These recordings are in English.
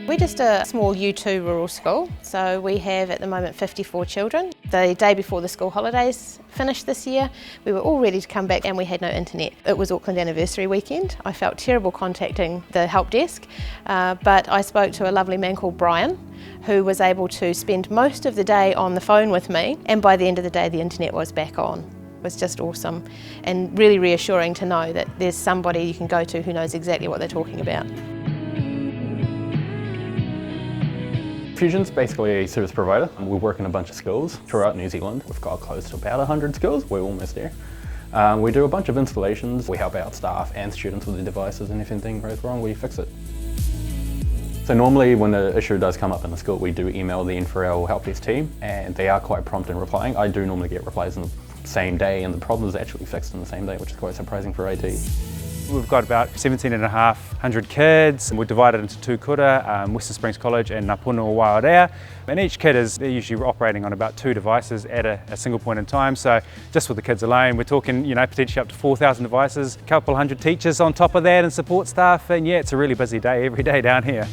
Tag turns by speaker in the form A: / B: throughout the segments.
A: We're just a small U2 rural school, so we have at the moment 54 children. The day before the school holidays finished this year, we were all ready to come back and we had no internet. It was Auckland anniversary weekend. I felt terrible contacting the help desk, but I spoke to a lovely man called Brian, who was able to spend most of the day on the phone with me, and by the end of the day the internet was back on. It was just awesome and really reassuring to know that there's somebody you can go to who knows exactly what they're talking about.
B: Fusion's basically a service provider. We work in a bunch of schools throughout New Zealand. We've got close to about 100 schools. We're almost there. We do a bunch of installations. We help out staff and students with the devices, and if anything goes wrong, we fix it. So normally when the issue does come up in the school, we do email the N4L Helpdesk team, and they are quite prompt in replying. I do normally get replies in the same day, and the problem is actually fixed in the same day, which is quite surprising for IT.
C: We've got about 17,500 kids. We're divided into two kura, Western Springs College and Napuna or Waiarea. And each kid they're usually operating on about 2 devices at a single point in time. So just with the kids alone, we're talking, potentially up to 4,000 devices, a couple hundred teachers on top of that and support staff. And yeah, it's a really busy day every day down here.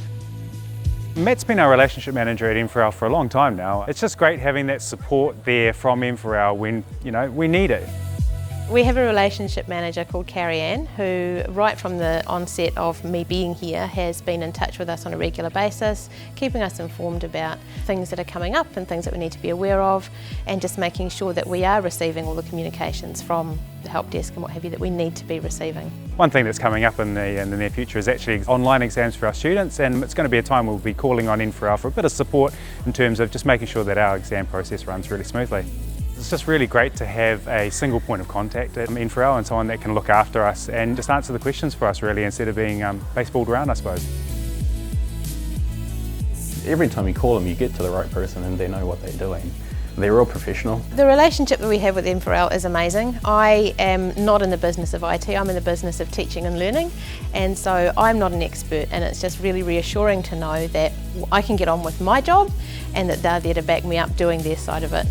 C: Matt's been our relationship manager at N4L for a long time now. It's just great having that support there from N4L when, we need it.
A: We have a relationship manager called Carrie Ann, who right from the onset of me being here has been in touch with us on a regular basis, keeping us informed about things that are coming up and things that we need to be aware of, and just making sure that we are receiving all the communications from the help desk and what have you that we need to be receiving.
C: One thing that's coming up in the near future is actually online exams for our students, and it's going to be a time we'll be calling on N4L for a bit of support in terms of just making sure that our exam process runs really smoothly. It's just really great to have a single point of contact at N4L and someone that can look after us and just answer the questions for us really, instead of being baseballed around, I suppose.
B: Every time you call them, you get to the right person and they know what they're doing. They're real professional.
A: The relationship that we have with N4L is amazing. I am not in the business of IT, I'm in the business of teaching and learning, and so I'm not an expert, and it's just really reassuring to know that I can get on with my job and that they're there to back me up doing their side of it.